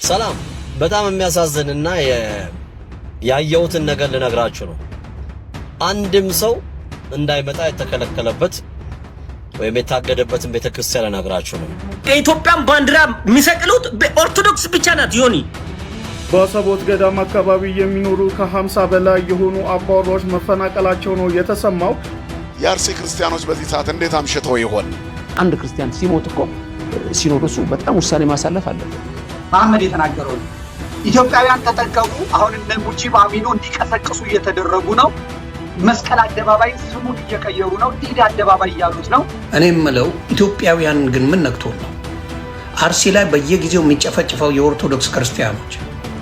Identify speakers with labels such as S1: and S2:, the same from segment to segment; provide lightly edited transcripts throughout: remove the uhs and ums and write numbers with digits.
S1: ሰላም በጣም የሚያሳዝንና ያየሁትን ነገር ልነግራችሁ ነው። አንድም ሰው እንዳይመጣ የተከለከለበት ወይም የታገደበትን ቤተክርስቲያን ልነግራችሁ ነው።
S2: የኢትዮጵያን ባንዲራ የሚሰቅሉት ኦርቶዶክስ ብቻ ናት። ዮኒ
S3: በአሰቦት ገዳም አካባቢ የሚኖሩ ከ50 በላይ የሆኑ አባወራዎች መፈናቀላቸው ነው የተሰማው።
S4: የአርሲ ክርስቲያኖች በዚህ ሰዓት እንዴት አምሽተው ይሆን?
S5: አንድ ክርስቲያን ሲሞት እኮ ሲኖዶሱ በጣም ውሳኔ ማሳለፍ አለበት።
S6: መሐመድ የተናገረው ኢትዮጵያውያን ተጠንቀቁ። አሁን እነ ሙጂብ አሚኖ እንዲቀሰቅሱ እየተደረጉ ነው። መስቀል አደባባይ ስሙን እየቀየሩ ነው። ኢድ አደባባይ እያሉት ነው።
S2: እኔ የምለው ኢትዮጵያውያን ግን ምን ነክቶ ነው አርሲ ላይ በየጊዜው የሚጨፈጭፈው የኦርቶዶክስ ክርስቲያኖች?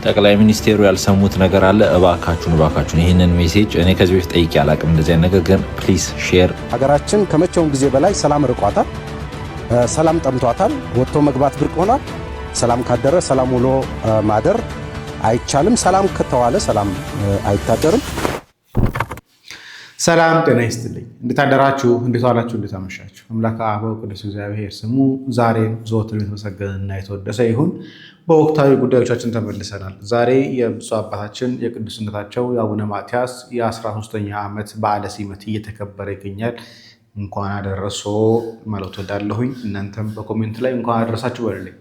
S7: ጠቅላይ ሚኒስቴሩ ያልሰሙት ነገር አለ። እባካችሁን ይህንን ሜሴጅ እኔ ከዚህ በፊት ጠይቄ አላቅም። እንደዚህ ነገር ግን ፕሊዝ ሼር።
S8: ሀገራችን ከመቼውም ጊዜ በላይ ሰላም ርቋታል። ሰላም ጠምቷታል። ወጥቶ መግባት ብርቅ ሆኗል። ሰላም ካደረ ሰላም ውሎ ማደር አይቻልም። ሰላም ከተዋለ ሰላም አይታደርም።
S3: ሰላም ጤና ይስጥልኝ። እንዴት አደራችሁ? እንዴት ዋላችሁ? እንዴት አመሻችሁ? አምላከ አበው ቅዱስ እግዚአብሔር ስሙ ዛሬም ዘወትር የተመሰገነና የተወደሰ ይሁን። በወቅታዊ ጉዳዮቻችን ተመልሰናል። ዛሬ የብፁዕ አባታችን የቅዱስነታቸው የአቡነ ማትያስ የ13ኛ ዓመት በዓለ ሲመት እየተከበረ ይገኛል። እንኳን አደረሶ ማለት ወዳለሁኝ። እናንተም በኮሜንት ላይ እንኳን አደረሳችሁ በልልኝ።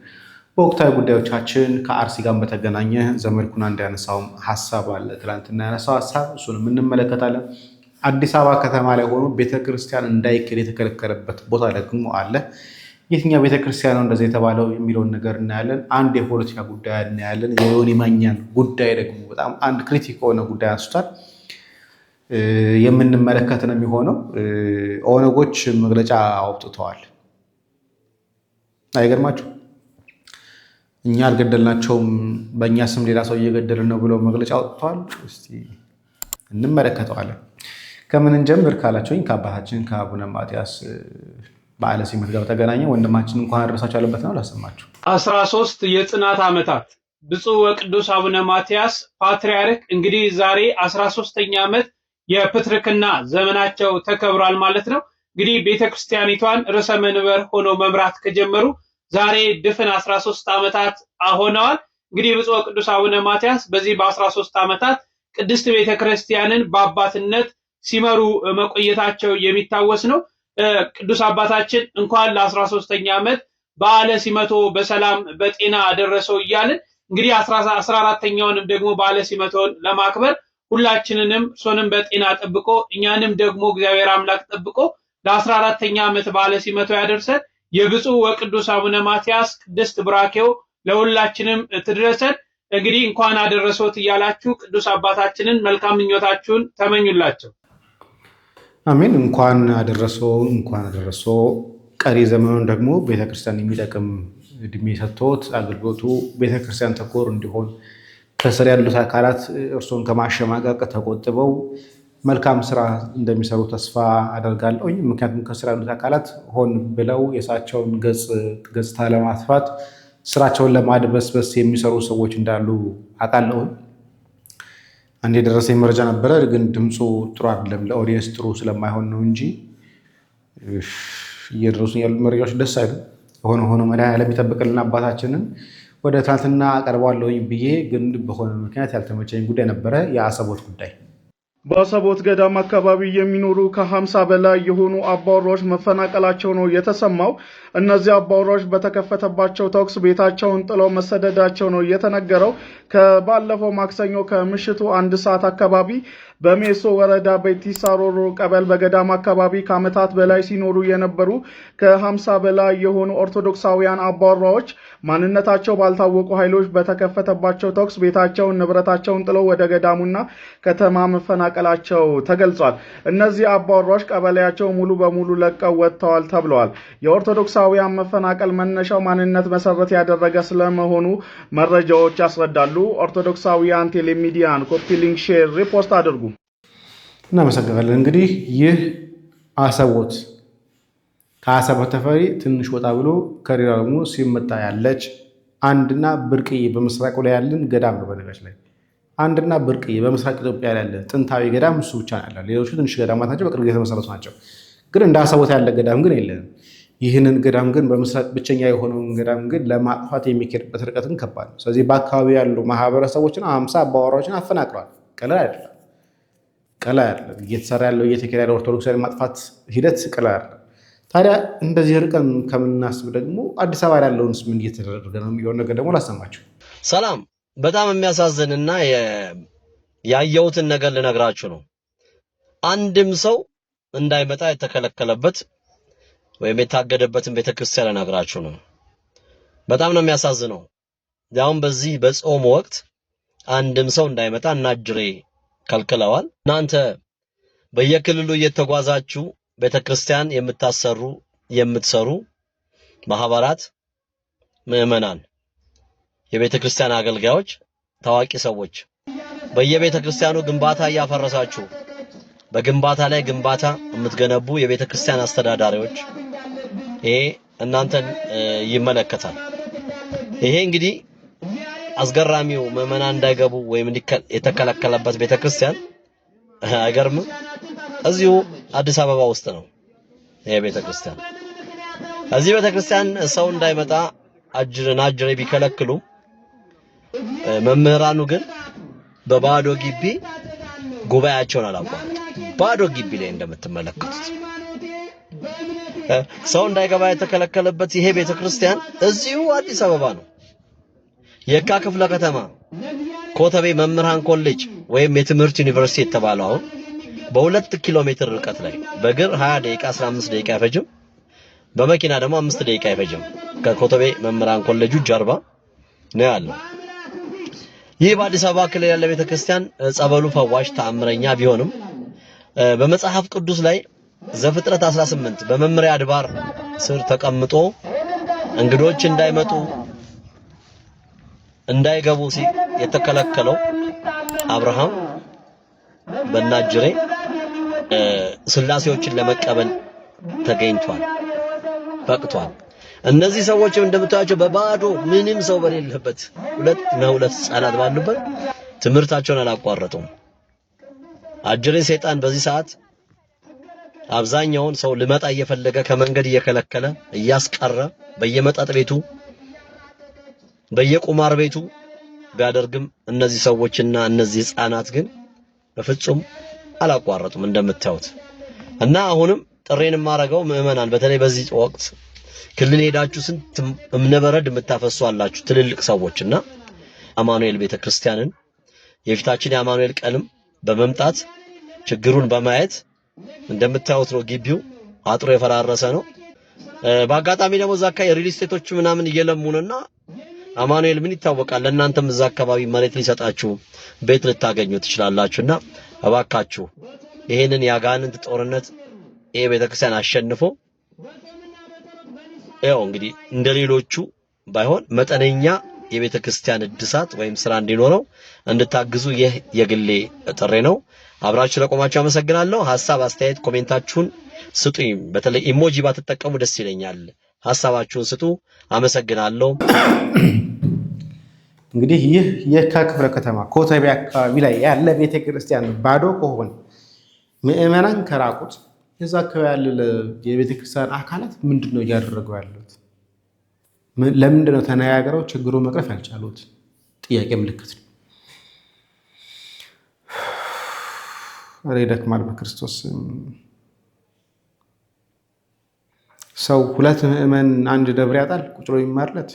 S3: በወቅታዊ ጉዳዮቻችን ከአርሲ ጋር በተገናኘ ዘመድኩን እንዲያነሳውም ሀሳብ አለ። ትላንትና ያነሳው ሀሳብ እሱንም እንመለከታለን። አዲስ አበባ ከተማ ላይ ሆኖ ቤተክርስቲያን እንዳይክል የተከለከለበት ቦታ ደግሞ አለ። የትኛው ቤተክርስቲያን ነው እንደዚህ የተባለው የሚለውን ነገር እናያለን። አንድ የፖለቲካ ጉዳይ እናያለን። የዮኒ ማኛን ጉዳይ ደግሞ በጣም አንድ ክሪቲክ የሆነ ጉዳይ አንስቷል። የምንመለከት ነው የሚሆነው። ኦነጎች መግለጫ አውጥተዋል። አይገርማችሁ? እኛ አልገደልናቸውም፣ በእኛ ስም ሌላ ሰው እየገደልን ነው ብለው መግለጫ አውጥተዋል። እስቲ እንመለከተዋለን። ከምን እንጀምር ካላችሁኝ ከአባታችን ከአቡነ ማትያስ በዓለ ሲመት ጋር በተገናኘ ወንድማችን እንኳን አደረሳችሁ ያለበት ነው ላሰማችሁ።
S9: 13 የጽናት ዓመታት ብፁዕ ወቅዱስ አቡነ ማትያስ ፓትርያርክ እንግዲህ ዛሬ 13ኛ ዓመት የፕትርክና ዘመናቸው ተከብሯል ማለት ነው። እንግዲህ ቤተክርስቲያኒቷን ርዕሰ መንበር ሆኖ መምራት ከጀመሩ ዛሬ ድፍን 13 ዓመታት ሆነዋል። እንግዲህ ብፁዕ ወቅዱስ አቡነ ማትያስ በዚህ በ13 ዓመታት ቅድስት ቤተክርስቲያንን በአባትነት ሲመሩ መቆየታቸው የሚታወስ ነው። ቅዱስ አባታችን እንኳን ለ13ኛ ዓመት በዓለ ሲመቶ በሰላም በጤና አደረሰው እያልን እንግዲህ 14ኛውንም ደግሞ በዓለ ሲመቶን ለማክበር ሁላችንንም እርሶንም በጤና ጠብቆ እኛንም ደግሞ እግዚአብሔር አምላክ ጠብቆ ለ14ኛ ዓመት በዓለ ሲመቶ ያደርሰን። የብፁዕ ወቅዱስ አቡነ ማትያስ ቅድስት ቡራኬው ለሁላችንም ትድረሰን። እንግዲህ እንኳን አደረሶት እያላችሁ ቅዱስ አባታችንን መልካም ምኞታችሁን ተመኙላቸው።
S3: አሜን። እንኳን አደረሶ። ቀሪ ዘመኑን ደግሞ ቤተክርስቲያን የሚጠቅም እድሜ ሰጥቶት አገልግሎቱ ቤተክርስቲያን ተኮር እንዲሆን ከስር ያሉት አካላት እርሶን ከማሸማቀቅ ተቆጥበው መልካም ስራ እንደሚሰሩ ተስፋ አደርጋለሁ። ምክንያቱም ከስር ያሉት አካላት ሆን ብለው የእሳቸውን ገጽታ ለማጥፋት ስራቸውን ለማድበስበስ የሚሰሩ ሰዎች እንዳሉ አውቃለሁ። አንድ የደረሰኝ መረጃ ነበረ፣ ግን ድምፁ ጥሩ አይደለም፣ ለኦዲየንስ ጥሩ ስለማይሆን ነው እንጂ እየደረሱ ያሉ መረጃዎች ደስ አይሉ። ሆኖ መድኃኒዓለም ይጠብቅልን አባታችንን። ወደ ትናንትና አቀርባለሁኝ ብዬ ግን በሆነ ምክንያት ያልተመቸኝ ጉዳይ ነበረ፣ የአሰቦት ጉዳይ።
S10: በአሰቦት ገዳም አካባቢ የሚኖሩ ከ50 በላይ የሆኑ አባወራዎች መፈናቀላቸው ነው የተሰማው። እነዚህ አባወራዎች በተከፈተባቸው ተኩስ ቤታቸውን ጥለው መሰደዳቸው ነው የተነገረው። ከባለፈው ማክሰኞ ከምሽቱ 1 ሰዓት አካባቢ በሜሶ ወረዳ በቲሳ ሮሮ ቀበል በገዳም አካባቢ ከዓመታት በላይ ሲኖሩ የነበሩ ከ50 በላይ የሆኑ ኦርቶዶክሳውያን አባወራዎች ማንነታቸው ባልታወቁ ኃይሎች በተከፈተባቸው ተኩስ ቤታቸውን ንብረታቸውን ጥለው ወደ ገዳሙና ከተማ መፈናቀላቸው ተገልጿል። እነዚህ አባወራዎች ቀበሌያቸው ሙሉ በሙሉ ለቀው ወጥተዋል ተብለዋል። የኦርቶዶክሳውያን መፈናቀል መነሻው ማንነት መሰረት ያደረገ ስለመሆኑ መረጃዎች ያስረዳሉ። ኦርቶዶክሳውያን ቴሌሚዲያን ኮፒ ሊንክ፣ ሼር፣ ሪፖስት አድርጉ።
S3: እናመሰግናለን። እንግዲህ ይህ አሰቦት ከአሰቦት ተፈሪ ትንሽ ወጣ ብሎ ከሌላ ደግሞ ሲመጣ ያለች አንድና ብርቅዬ በምስራቅ ላይ ያለን ገዳም ነው። በነገራችን ላይ አንድና ብርቅዬ በምስራቅ ኢትዮጵያ ያለ ጥንታዊ ገዳም እሱ ብቻ ነው ያለው። ሌሎቹ ትንሽ ገዳማት ናቸው፣ በቅርብ የተመሰረቱ ናቸው። ግን እንደ አሰቦት ያለ ገዳም ግን የለንም። ይህንን ገዳም ግን በምስራቅ ብቸኛ የሆነውን ገዳም ግን ለማጥፋት የሚካሄድበት ርቀት ግን ከባድ ነው። ስለዚህ በአካባቢ ያሉ ማህበረሰቦችን 50 አባወራዎችን አፈናቅለዋል። ቀላል አይደለም፣ ቀላል አይደለም። እየተሰራ ያለው እየተካሄደ ያለው ኦርቶዶክሳዊ ማጥፋት ሂደት ቀላል አይደለም። ታዲያ እንደዚህ ርቀን ከምናስብ ደግሞ አዲስ አበባ ያለውንስ ምን እየተደረገ ነው የሚለውን ነገር ደግሞ ላሰማችሁ።
S1: ሰላም። በጣም የሚያሳዝንና ያየሁትን ነገር ልነግራችሁ ነው። አንድም ሰው እንዳይመጣ የተከለከለበት ወይም የታገደበትን ቤተክርስቲያን ልነግራችሁ ነው። በጣም ነው የሚያሳዝነው። ያውም በዚህ በጾም ወቅት አንድም ሰው እንዳይመጣ እናጅሬ ከልክለዋል። እናንተ በየክልሉ እየተጓዛችሁ ቤተክርስቲያን የምታሰሩ የምትሰሩ ማህበራት፣ ምዕመናን፣ የቤተክርስቲያን አገልጋዮች፣ ታዋቂ ሰዎች በየቤተክርስቲያኑ ግንባታ እያፈረሳችሁ በግንባታ ላይ ግንባታ የምትገነቡ የቤተክርስቲያን አስተዳዳሪዎች ይሄ እናንተን ይመለከታል። ይሄ እንግዲህ አስገራሚው ምዕመናን እንዳይገቡ ወይም የተከለከለበት ቤተክርስቲያን አይገርምም? እዚሁ አዲስ አበባ ውስጥ ነው ይሄ ቤተክርስቲያን። እዚህ ቤተክርስቲያን ሰው እንዳይመጣ አጅሬ ቢከለክሉ መምህራኑ ግን በባዶ ግቢ ጉባኤያቸውን አላቋረጡም። ባዶ ግቢ ላይ እንደምትመለከቱት ሰው እንዳይገባ የተከለከለበት ይሄ ቤተክርስቲያን እዚሁ አዲስ አበባ ነው። የካ ክፍለ ከተማ ኮተቤ መምህራን ኮሌጅ ወይም የትምህርት ዩኒቨርሲቲ የተባለው አሁን በ2 ኪሎ ሜትር ርቀት ላይ በእግር 20 ደቂቃ 15 ደቂቃ አይፈጅም፣ በመኪና ደግሞ 5 ደቂቃ አይፈጅም። ከኮተቤ መምህራን ኮሌጁ ጀርባ ነው ያለው። ይህ በአዲስ አበባ ክልል ያለ ቤተክርስቲያን ጸበሉ ፈዋሽ ተአምረኛ ቢሆንም በመጽሐፍ ቅዱስ ላይ ዘፍጥረት 18 በመምሪያ አድባር ስር ተቀምጦ እንግዶች እንዳይመጡ እንዳይገቡ የተከለከለው አብርሃም በናጅሬ ስላሴዎችን ለመቀበል ተገኝቷል፣ በቅቷል። እነዚህ ሰዎች እንደምታዩቸው በባዶ ምንም ሰው በሌለበት ሁለት ህፃናት ባሉበት ትምህርታቸውን አላቋረጡም። አጅሬ ሰይጣን በዚህ ሰዓት አብዛኛውን ሰው ልመጣ እየፈለገ ከመንገድ እየከለከለ እያስቀረ በየመጠጥ ቤቱ በየቁማር ቤቱ ቢያደርግም እነዚህ ሰዎችና እነዚህ ህፃናት ግን በፍጹም አላቋረጡም እንደምታዩት። እና አሁንም ጥሬን ማረገው ምዕመናን በተለይ በዚህ ወቅት ክልል ሄዳችሁ ስንት እምነበረድ የምታፈሱ አላችሁ ትልልቅ ሰዎችና አማኑኤል ቤተክርስቲያንን የፊታችን የአማኑኤል ቀንም በመምጣት ችግሩን በማየት እንደምታዩት ነው። ግቢው አጥሮ የፈራረሰ ነው። በአጋጣሚ ደግሞ እዛ አካባቢ ሪል ስቴቶች ምናምን እየለሙንና አማኑኤል ምን ይታወቃል ለእናንተም እዛ አካባቢ መሬት ሊሰጣችሁ ቤት ልታገኙ ትችላላችሁና እባካችሁ ይሄንን ያጋንንት ጦርነት ይሄ ቤተክርስቲያን አሸንፎ ያው እንግዲህ እንደሌሎቹ ባይሆን መጠነኛ የቤተክርስቲያን እድሳት ወይም ስራ እንዲኖረው እንድታግዙ ይህ የግሌ ጥሬ ነው። አብራችሁ ለቆማችሁ አመሰግናለሁ። ሐሳብ አስተያየት ኮሜንታችሁን ስጡኝ። በተለይ ኢሞጂ ባትጠቀሙ ደስ ይለኛል። ሐሳባችሁን ስጡ። አመሰግናለሁ።
S3: እንግዲህ ይህ የካ ክፍለ ከተማ ኮተቤ አካባቢ ላይ ያለ ቤተክርስቲያን ባዶ ከሆነ ምዕመናን ከራቁት የዛ አካባቢ ያለ የቤተክርስቲያን አካላት ምንድነው እያደረጉ ያሉት? ለምንድነው ተነጋግረው ችግሩን መቅረፍ ያልቻሉት? ጥያቄ ምልክት ነው። አሬ ደክማል። በክርስቶስ ሰው ሁለት ምዕመን አንድ ደብር ያጣል ቁጭ ብሎ ይማርለት።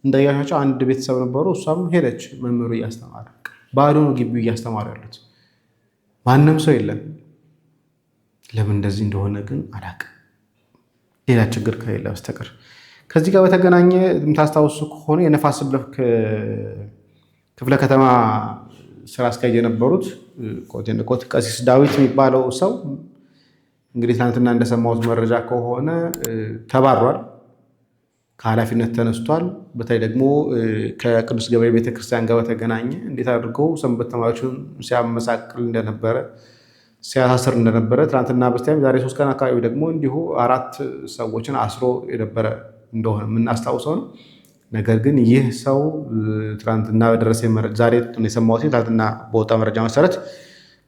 S3: እንዳያሻቸው አንድ ቤተሰብ ነበሩ። እሷም ሄደች መምህሩ እያስተማረ ባዶ ነው ግቢው እያስተማሩ ያሉት ማንም ሰው የለም። ለምን እንደዚህ እንደሆነ ግን አላውቅም፣ ሌላ ችግር ከሌለ በስተቀር። ከዚህ ጋር በተገናኘ የምታስታውሱ ከሆነ የነፋስ ስልክ ክፍለ ከተማ ስራ አስኪያጅ የነበሩት ቀሲስ ዳዊት የሚባለው ሰው እንግዲህ ትናንትና እንደሰማሁት መረጃ ከሆነ ተባሯል፣ ከኃላፊነት ተነስቷል። በተለይ ደግሞ ከቅዱስ ገብርኤል ቤተክርስቲያን ጋር በተገናኘ እንዴት አድርገው ሰንበት ተማሪዎችን ሲያመሳቅል እንደነበረ ሲያሳስር እንደነበረ ትናንትና በስቲያም ዛሬ 3 ቀን አካባቢ ደግሞ እንዲሁ 4 ሰዎችን አስሮ የነበረ እንደሆነ የምናስታውሰው ነው። ነገር ግን ይህ ሰው ትናንትና በደረሰ መረጃ ዛሬ የሰማሁት ትናንትና በወጣ መረጃ መሰረት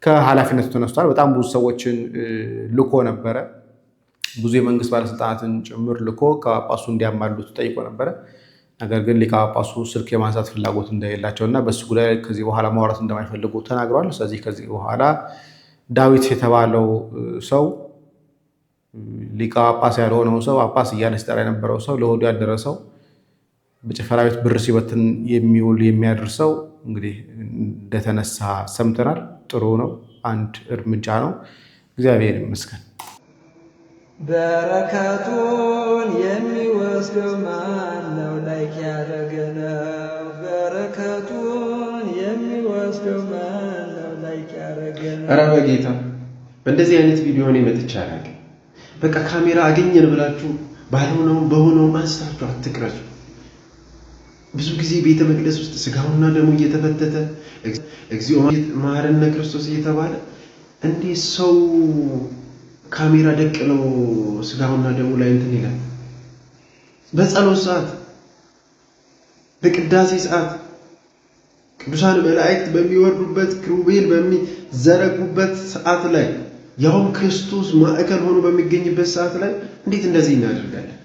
S3: ከኃላፊነቱ ተነስቷል። በጣም ብዙ ሰዎችን ልኮ ነበረ። ብዙ የመንግስት ባለስልጣናትን ጭምር ልኮ ከጳጳሱ እንዲያማሉት ጠይቆ ነበረ። ነገር ግን ሊቀ ጳጳሱ ስልክ የማንሳት ፍላጎት እንደሌላቸው እና በሱ ጉዳይ ከዚህ በኋላ ማውራት እንደማይፈልጉ ተናግረዋል። ስለዚህ ከዚህ በኋላ ዳዊት የተባለው ሰው ሊቀ ጳጳስ ያልሆነው ሰው ጳጳስ እያለ ሲጠራ የነበረው ሰው ለሆዱ ያደረሰው በጭፈራ ቤት ብር ሲበትን የሚውል የሚያደርሰው እንግዲህ እንደተነሳ ሰምተናል። ጥሩ ነው፣ አንድ እርምጃ ነው። እግዚአብሔር ይመስገን።
S11: በረከቱን የሚወስደው ማን ነው? ላይክ ያደረገነው በረከቱን የሚወስደው ማን ነው? ላይክ ያደረገነው።
S12: ኧረ በጌታ በእንደዚህ አይነት ቪዲዮ ነው መጥቻ አላውቅም። በቃ ካሜራ አገኘን ብላችሁ ባልሆነውም በሆነውም አንስታችሁ አትቅረጹ። ብዙ ጊዜ ቤተ መቅደስ ውስጥ ስጋውና ደሙ እየተፈተተ እግዚኦ መሐረነ ክርስቶስ እየተባለ እንዴት ሰው ካሜራ ደቅነው ስጋውና ደሙ ላይ እንትን ይላል? በጸሎት ሰዓት፣ በቅዳሴ ሰዓት ቅዱሳን መላእክት በሚወርዱበት ክሩቤል በሚዘረጉበት ሰዓት ላይ ያውም ክርስቶስ ማዕከል ሆኖ በሚገኝበት ሰዓት ላይ እንዴት እንደዚህ እናደርጋለን?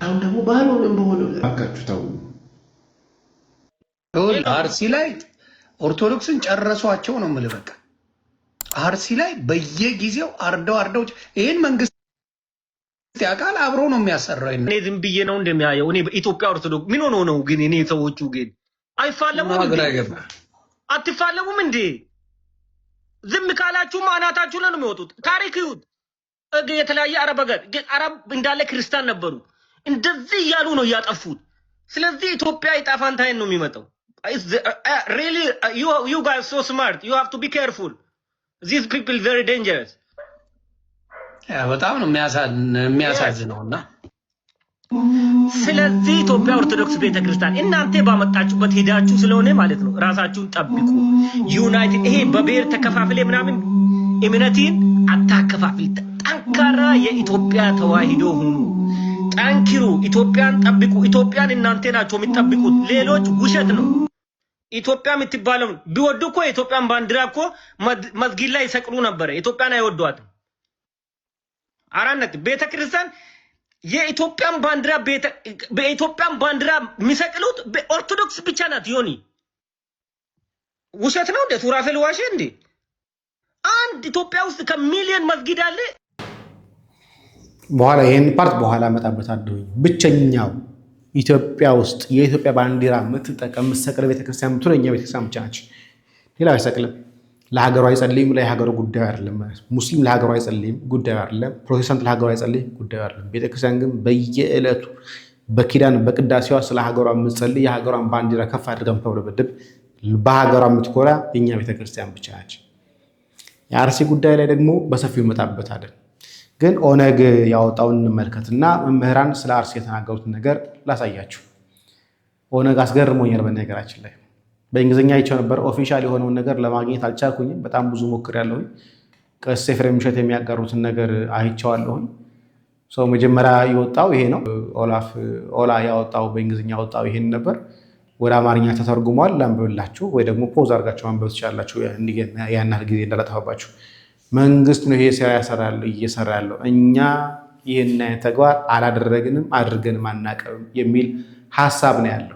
S12: አሁን ደግሞ ባልሆነም በሆነው አካችሁ ታው
S2: አርሲ ላይ ኦርቶዶክስን ጨረሷቸው ነው የምልህ። በቃ አርሲ ላይ በየጊዜው አርደው ይሄን መንግስት ያውቃል፣ አብሮ ነው የሚያሰራው።
S13: እኔ ዝም ብዬ ነው እንደሚያየው። እኔ በኢትዮጵያ ኦርቶዶክስ ምን ሆኖ ነው ግን? እኔ ሰዎቹ ግን አይፋለሙም እንዴ? አትፋለሙም እንዴ? ዝም ካላችሁ አናታችሁ ላይ ነው የሚወጡት። ታሪክ ይሁት የተለያየ አረብ ሀገር አረብ እንዳለ ክርስቲያን ነበሩ። እንደዚህ እያሉ ነው እያጠፉት። ስለዚህ ኢትዮጵያ ይጣፋንታይን ነው የሚመጣው። really you guys so smart, you have to be careful, these people very dangerous.
S2: በጣም ነው የሚያሳዝነውና
S13: ስለዚህ ኢትዮጵያ ኦርቶዶክስ ቤተክርስቲያን እናንተ ባመጣችሁበት ሄዳችሁ ስለሆነ ማለት ነው ራሳችሁን ጠብቁ። ዩናይትድ ይሄ በብሔር ተከፋፍለ ምናምን እምነትን አታከፋፍል። ጠንካራ የኢትዮጵያ ተዋሂዶ ሁኑ። ጠንክሩ። ኢትዮጵያን ጠብቁ። ኢትዮጵያን እናንተ ናችሁ የሚጠብቁት። ሌሎች ውሸት ነው። ኢትዮጵያ የምትባለው ቢወዱ እኮ የኢትዮጵያን ባንዲራ እኮ መስጊድ ላይ ይሰቅሉ ነበር። ኢትዮጵያን አይወዷትም። አራነት ቤተክርስቲያን የኢትዮጵያን ባንዲራ የሚሰቅሉት ኦርቶዶክስ ብቻ ናት። ዮኒ ውሸት ነው እንዴ? ሱራፌል ዋሸ እንዴ? አንድ ኢትዮጵያ ውስጥ ከሚሊዮን መስጊድ አለ።
S3: በኋላ ይሄን ፓርት በኋላ መጣበታለሁ። ብቸኛው ኢትዮጵያ ውስጥ የኢትዮጵያ ባንዲራ የምትጠቀም የምትሰቅል ቤተክርስቲያን የምትሆን የኛ ቤተክርስቲያን ብቻ ነች። ሌላው አይሰቅልም። ለሀገሩ አይጸልይም። ለሀገሩ ጉዳዩ አይደለም። ሙስሊም ለሀገሩ አይጸልይም፣ ጉዳዩ አይደለም። ፕሮቴስታንት ለሀገሩ አይጸልይም፣ ጉዳዩ አይደለም። ቤተክርስቲያን ግን በየዕለቱ በኪዳን በቅዳሴዋ ስለ ሀገሯ የምትጸልይ የሀገሯን ባንዲራ ከፍ አድርጋ የምታውለበልብ በሀገሯ የምትኮራ የኛ ቤተክርስቲያን ብቻ ነች። የአርሲ ጉዳይ ላይ ደግሞ በሰፊው ይመጣበታል። ግን ኦነግ ያወጣውን እንመልከትና መምህራን ስለ አርሲ የተናገሩትን ነገር ላሳያችሁ። ኦነግ አስገርሞኛል። በነገራችን ላይ በእንግሊዝኛ አይቼው ነበር። ኦፊሻል የሆነውን ነገር ለማግኘት አልቻልኩኝም። በጣም ብዙ ሞክሬያለሁኝ። ቀሲስ ኤፍሬም እሸት የሚያጋሩትን ነገር አይቼዋለሁኝ። ሰው መጀመሪያ የወጣው ይሄ ነው። ኦላ ያወጣው በእንግሊዝኛ ያወጣው ይሄን ነበር። ወደ አማርኛ ተተርጉሟል። ላንብብላችሁ ወይ ደግሞ ፖዝ አድርጋችሁ ማንበብ ትችላላችሁ። ያን ያህል ጊዜ እንዳላጠፋባችሁ። መንግስት ነው ይሄ ስራ እየሰራ ያለው። እኛ ይህን ተግባር አላደረግንም፣ አድርገንም አናውቅም የሚል ሀሳብ ነው ያለው።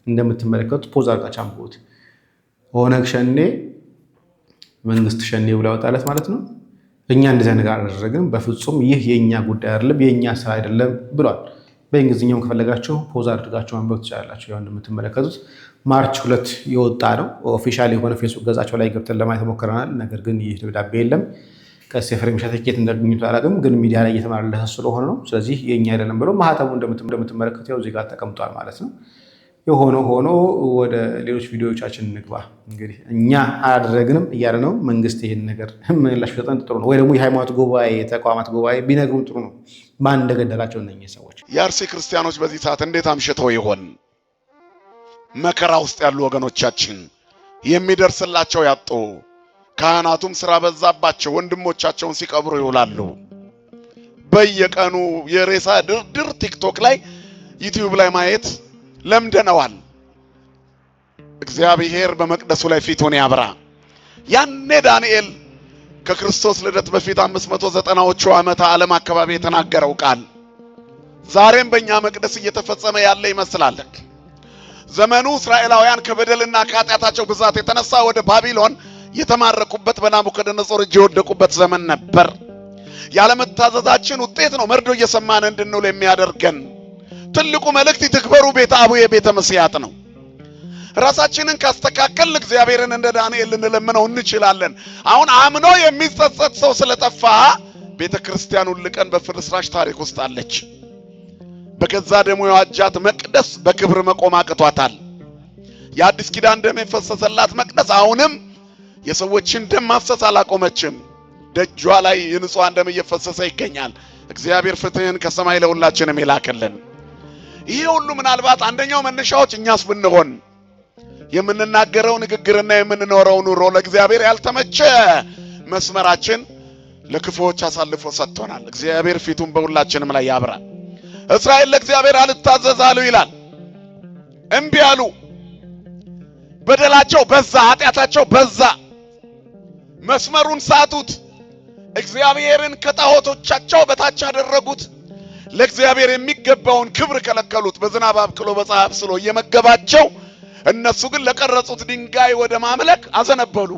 S3: እንደምትመለከቱት ፖዝ አድርጋችሁ አንብቡት። ኦነግ ሸኔ መንግስት ሸኔ ብሎ ያወጣለት ማለት ነው። እኛ እንደዚህ ነገር አላደረግንም፣ በፍጹም ይህ የኛ ጉዳይ አይደለም፣ የኛ ስራ አይደለም ብሏል። በእንግሊዝኛው ከፈለጋችሁ ፖዝ አድርጋችሁ ማንበብ ትችላላችሁ። ያው እንደምትመለከቱት ማርች 2 የወጣ ነው። ኦፊሻል የሆነ ፌስቡክ ገጻቸው ላይ ገብተን ለማየት ሞክረናል። ነገር ግን ይህ ደብዳቤ የለም። ቀሲስ ኤፍሬም እሸት ከየት እንዳገኙት አላውቅም፣ ግን ሚዲያ ላይ እየተመላለሰ ስለሆነ ነው። ስለዚህ የኛ አይደለም ብሎ ማህተሙ እንደምትመለከቱ ያው እዚህ ጋር ተቀምጧል ማለት ነው። የሆነ ሆኖ ወደ ሌሎች ቪዲዮዎቻችን እንግባ። እንግዲህ እኛ አላደረግንም እያለ ነው መንግስት። ይሄን ነገር ምላሽ ቢሰጠን ጥሩ ነው። ወይ ደግሞ የሃይማኖት ጉባኤ ተቋማት ጉባኤ ቢነግሩን ጥሩ ነው፣ ማን እንደገደላቸው እነኚህ ሰዎች።
S4: የአርሲ ክርስቲያኖች በዚህ ሰዓት እንዴት አምሽተው ይሆን? መከራ ውስጥ ያሉ ወገኖቻችን የሚደርስላቸው ያጡ፣ ካህናቱም ስራ በዛባቸው ወንድሞቻቸውን ሲቀብሩ ይውላሉ። በየቀኑ የሬሳ ድርድር ቲክቶክ ላይ ዩቲዩብ ላይ ማየት ለምደነዋል። እግዚአብሔር በመቅደሱ ላይ ፊቱን ያብራ። ያኔ ዳንኤል ከክርስቶስ ልደት በፊት 590ዎቹ ዓመተ ዓለም አካባቢ የተናገረው ቃል ዛሬም በእኛ መቅደስ እየተፈጸመ ያለ ይመስላል። ዘመኑ እስራኤላውያን ከበደልና ከኃጢአታቸው ብዛት የተነሳ ወደ ባቢሎን የተማረኩበት በናቡከደነጾር እጅ የወደቁበት ዘመን ነበር። ያለመታዘዛችን ውጤት ነው መርዶ እየሰማን እንድንውል የሚያደርገን። ትልቁ መልእክት ይትክበሩ ቤተ አቡየ ቤተ መስያት ነው። ራሳችንን ካስተካከልን እግዚአብሔርን እንደ ዳንኤል ልንለምነው እንችላለን። አሁን አምኖ የሚጸጸት ሰው ስለጠፋ ቤተክርስቲያኑን ልቀን በፍርስራሽ ታሪክ ውስጥ አለች። በገዛ ደሙ የዋጃት መቅደስ በክብር መቆም አቅቷታል። የአዲስ ኪዳን ደም የፈሰሰላት መቅደስ አሁንም የሰዎችን ደም ማፍሰስ አላቆመችም። ደጇ ላይ የንጹሃን ደም እየፈሰሰ ይገኛል። እግዚአብሔር ፍትህን ከሰማይ ለሁላችንም ይላክልን። ይሄ ሁሉ ምናልባት አንደኛው መነሻዎች እኛስ ብንሆን የምንናገረው ንግግርና የምንኖረው ኑሮ ለእግዚአብሔር ያልተመቸ መስመራችን ለክፉዎች አሳልፎ ሰጥቶናል። እግዚአብሔር ፊቱን በሁላችንም ላይ ያብራ። እስራኤል ለእግዚአብሔር አልታዘዛሉ ይላል። እምቢ አሉ። በደላቸው በዛ፣ ኃጢአታቸው በዛ። መስመሩን ሳቱት። እግዚአብሔርን ከጣዖቶቻቸው በታች አደረጉት። ለእግዚአብሔር የሚገባውን ክብር ከለከሉት። በዝናብ አብቅሎ በፀሐይ አብስሎ እየመገባቸው እነሱ ግን ለቀረጹት ድንጋይ ወደ ማምለክ አዘነበሉ።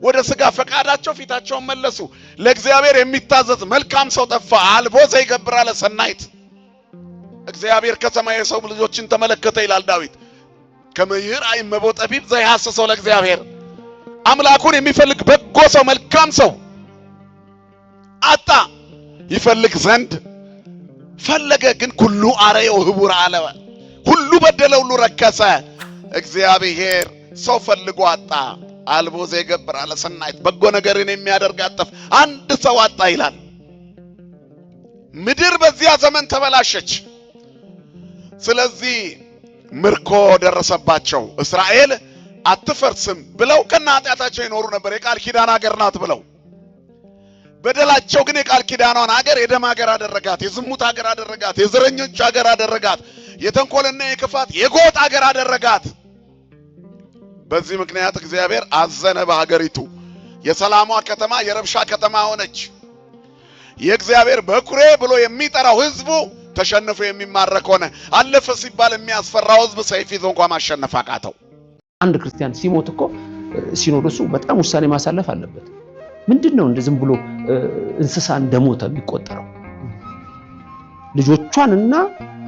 S4: ወደ ሥጋ ፈቃዳቸው ፊታቸውን መለሱ። ለእግዚአብሔር የሚታዘዝ መልካም ሰው ጠፋ። አልቦ ዘይገብር አለ ሰናይት። እግዚአብሔር ከሰማይ የሰው ልጆችን ተመለከተ ይላል ዳዊት። ከመይር አይመቦ ጠቢብ ዘይሐሰሰው ለእግዚአብሔር። አምላኩን የሚፈልግ በጎ ሰው መልካም ሰው አጣ። ይፈልግ ዘንድ ፈለገ፣ ግን ኩሉ አረየው ህቡር አለ። ሁሉ በደለ፣ ሁሉ ረከሰ። እግዚአብሔር ሰው ፈልጎ አጣ። አልቦ ዘይገብር አለ ሰናይት። በጎ ነገርን የሚያደርግ አጠፍ፣ አንድ ሰው አጣ ይላል። ምድር በዚያ ዘመን ተበላሸች። ስለዚህ ምርኮ ደረሰባቸው። እስራኤል አትፈርስም ብለው ከነ ኃጢአታቸው ይኖሩ ነበር። የቃል ኪዳን ሀገር ናት ብለው በደላቸው ግን የቃል ኪዳኗን ሀገር የደም ሀገር አደረጋት፣ የዝሙት ሀገር አደረጋት፣ የዘረኞች ሀገር አደረጋት፣ የተንኮልና የክፋት የጎጥ ሀገር አደረጋት። በዚህ ምክንያት እግዚአብሔር አዘነ በሀገሪቱ። የሰላሟ ከተማ የረብሻ ከተማ ሆነች። የእግዚአብሔር በኩሬ ብሎ የሚጠራው ህዝቡ ተሸንፎ የሚማረክ ሆነ። አለፈ ሲባል የሚያስፈራው ህዝብ ሰይፍ ይዞ እንኳን ማሸነፍ አቃተው።
S5: አንድ ክርስቲያን ሲሞት እኮ ሲኖዶሱ በጣም ውሳኔ ማሳለፍ አለበት። ምንድነው እንደ ዝም ብሎ እንስሳ እንደሞተ የሚቆጠረው? ልጆቿንና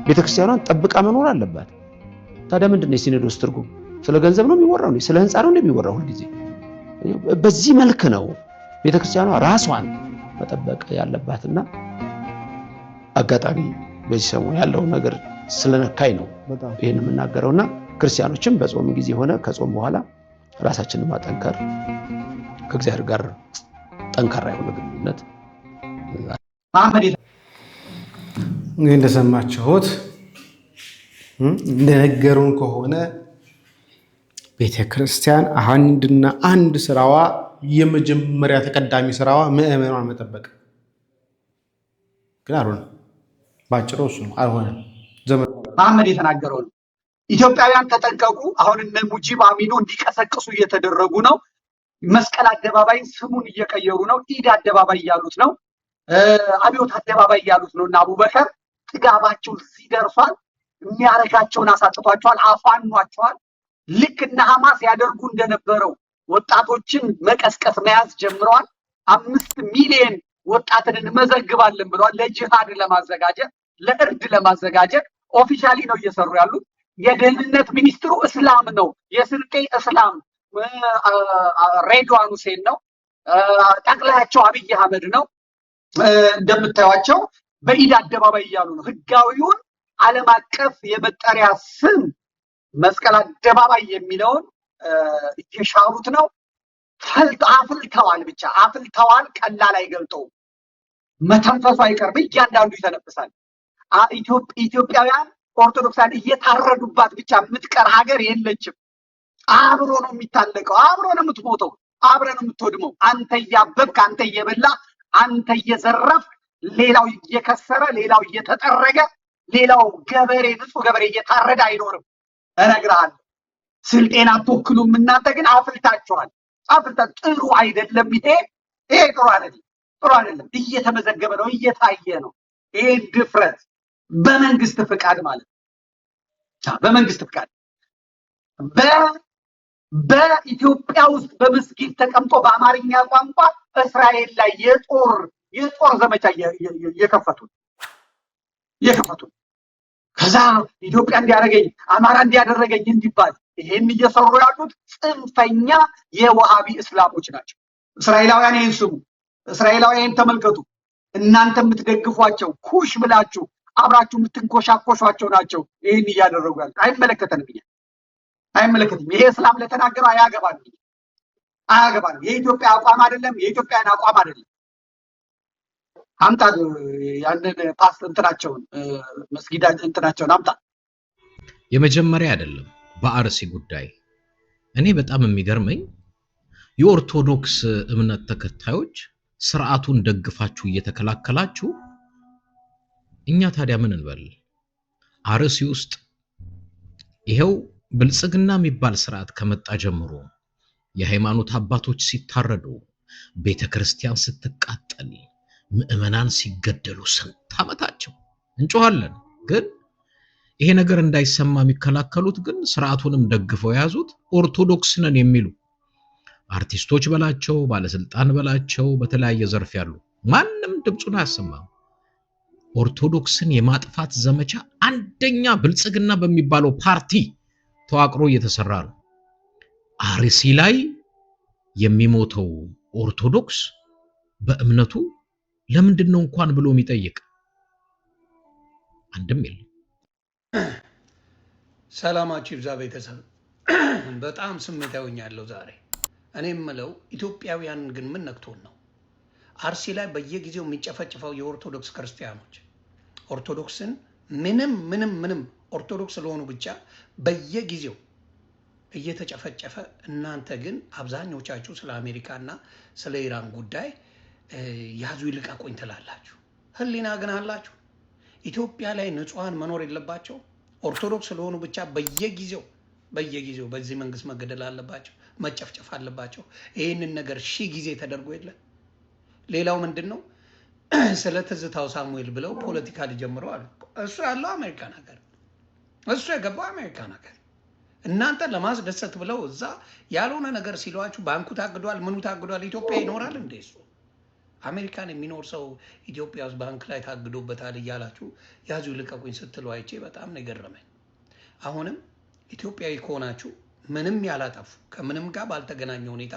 S5: ቤተክርስቲያኗን ጠብቃ መኖር አለባት። ታዲያ ምንድነው የሲኖዶስ ትርጉም? ስለ ገንዘብ ነው የሚወራው? ስለ ህንፃ ነው የሚወራው? ሁሉ ጊዜ በዚህ መልክ ነው ቤተክርስቲያኗ ራሷን መጠበቅ ያለባትና አጋጣሚ በዚህ ሰሞን ያለው ነገር ስለነካይ ነው ይሄን የምናገረውና ክርስቲያኖችም በጾም ጊዜ ሆነ ከጾም በኋላ ራሳችንን ማጠንከር ከእግዚአብሔር ጋር ጠንካራ የሆነ ግንኙነት
S3: እንግዲህ እንደሰማችሁት እንደነገሩን ከሆነ ቤተክርስቲያን አንድ ስራዋ የመጀመሪያ ተቀዳሚ ስራዋ ምዕመናን መጠበቅ ግን አልሆነም። ባጭሩ እሱ ነው አልሆነም።
S6: መሐመድ የተናገረው ነው። ኢትዮጵያውያን ተጠንቀቁ። አሁን እነ ሙጂብ አሚኖ እንዲቀሰቅሱ እየተደረጉ ነው። መስቀል አደባባይ ስሙን እየቀየሩ ነው። ኢድ አደባባይ እያሉት ነው። አብዮት አደባባይ እያሉት ነው። እና አቡበከር ጥጋባቸው እዚህ ደርሷል። የሚያረጋቸውን አሳጥቷቸዋል፣ አፋኗቸዋል። ልክ እነ ሐማስ ያደርጉ እንደነበረው ወጣቶችን መቀስቀስ መያዝ ጀምረዋል። 5 ሚሊዮን ወጣትን እንመዘግባለን ብለዋል። ለጂሃድ ለማዘጋጀት ለእርድ ለማዘጋጀት ኦፊሻሊ ነው እየሰሩ ያሉት። የደህንነት ሚኒስትሩ እስላም ነው፣ የስርቄ እስላም ሬድዋን ሁሴን ነው። ጠቅላያቸው አብይ አህመድ ነው። እንደምታዩቸው በኢድ አደባባይ እያሉ ነው። ህጋዊውን ዓለም አቀፍ የመጠሪያ ስም መስቀል አደባባይ የሚለውን እየሻሩት ነው። አፍልተዋል፣ ብቻ አፍልተዋል። ቀላል አይገልጠውም። መተንፈሱ አይቀርም። እያንዳንዱ ይተነፍሳል። ኢትዮጵያውያን ኦርቶዶክሳን እየታረዱባት ብቻ የምትቀር ሀገር የለችም። አብሮ ነው የሚታለቀው፣ አብሮ ነው የምትሞተው፣ አብረ ነው የምትወድመው። አንተ እያበብክ፣ አንተ እየበላ፣ አንተ እየዘረፍ፣ ሌላው እየከሰረ፣ ሌላው እየተጠረገ፣ ሌላው ገበሬ ንጹህ ገበሬ እየታረደ አይኖርም። እነግርሃለሁ። ስልጤን አትወክሉም እናንተ ግን አፍልታችኋል። ጥሩ አይደለም ይሄ። ይሄ ጥሩ አይደለም። እየተመዘገበ ነው፣ እየታየ ነው። ይሄ ድፍረት በመንግስት ፍቃድ ማለት ነው። በመንግስት ፍቃድ በኢትዮጵያ ውስጥ በመስጊድ ተቀምጦ በአማርኛ ቋንቋ እስራኤል ላይ የጦር ዘመቻ የከፈቱ ከዛ ኢትዮጵያ እንዲያደርገኝ አማራ እንዲያደረገኝ እንዲባል ይሄን እየሰሩ ያሉት ጽንፈኛ የዋሃቢ እስላሞች ናቸው። እስራኤላውያን ይሄን ስሙ፣ እስራኤላውያን ተመልከቱ። እናንተ የምትደግፏቸው ኩሽ ብላችሁ አብራችሁ የምትንኮሻኮሿቸው ናቸው ይሄን እያደረጉ ያሉት። አይመለከትም። ይሄ እስላም ለተናገረው አያገባንም። የኢትዮጵያ አቋም አይደለም፣ የኢትዮጵያን አቋም አይደለም። አምጣ ያንን ፓስ እንትናቸውን መስጊዳ እንትናቸውን አምጣ።
S14: የመጀመሪያ አይደለም በአርሲ ጉዳይ እኔ በጣም የሚገርመኝ የኦርቶዶክስ እምነት ተከታዮች ስርዓቱን ደግፋችሁ እየተከላከላችሁ እኛ ታዲያ ምን እንበል? አርሲ ውስጥ ይሄው ብልጽግና የሚባል ስርዓት ከመጣ ጀምሮ የሃይማኖት አባቶች ሲታረዱ፣ ቤተክርስቲያን ስትቃጠል፣ ምዕመናን ሲገደሉ ስንት ዓመታቸው እንጮሃለን። ግን ይሄ ነገር እንዳይሰማ የሚከላከሉት ግን ስርዓቱንም ደግፈው የያዙት ኦርቶዶክስ ነን የሚሉ አርቲስቶች በላቸው፣ ባለስልጣን በላቸው፣ በተለያየ ዘርፍ ያሉ ማንም ድምጹን አያሰማም። ኦርቶዶክስን የማጥፋት ዘመቻ አንደኛ ብልጽግና በሚባለው ፓርቲ ተዋቅሮ እየተሰራ ነው። አርሲ ላይ የሚሞተው ኦርቶዶክስ በእምነቱ ለምንድን ነው እንኳን ብሎ የሚጠይቅ አንድም የለም።
S2: ሰላማችሁ ይብዛ ቤተሰብ። በጣም ስሜታዊ ሆኛለሁ ዛሬ። እኔ የምለው ኢትዮጵያውያን ግን ምን ነክቶን ነው? አርሲ ላይ በየጊዜው የሚጨፈጭፈው የኦርቶዶክስ ክርስቲያኖች ኦርቶዶክስን ምንም ኦርቶዶክስ ስለሆኑ ብቻ በየጊዜው እየተጨፈጨፈ፣ እናንተ ግን አብዛኞቻችሁ ስለ አሜሪካና ስለ ኢራን ጉዳይ ያዙ ይልቀቁኝ ትላላችሁ። ህሊና ግን አላችሁ? ኢትዮጵያ ላይ ንጹሃን መኖር የለባቸው? ኦርቶዶክስ ስለሆኑ ብቻ በየጊዜው በዚህ መንግስት መገደል አለባቸው፣ መጨፍጨፍ አለባቸው? ይህንን ነገር 1000 ጊዜ ተደርጎ የለ? ሌላው ምንድን ነው? ስለ ትዝታው ሳሙኤል ብለው ፖለቲካ ሊጀምረው አሉ። እሱ ያለው አሜሪካን ሀገር፣ እሱ የገባው አሜሪካን ሀገር። እናንተ ለማስደሰት ብለው እዛ ያልሆነ ነገር ሲሏችሁ ባንኩ ታግዷል፣ ምኑ ታግዷል፣ ኢትዮጵያ ይኖራል እንዴ? እሱ አሜሪካን የሚኖር ሰው ኢትዮጵያ ውስጥ ባንክ ላይ ታግዶበታል እያላችሁ ያዙ ልቀቁኝ ስትሉ አይቼ በጣም ነው የገረመኝ። አሁንም ኢትዮጵያዊ ከሆናችሁ ምንም ያላጠፉ ከምንም ጋር ባልተገናኘ ሁኔታ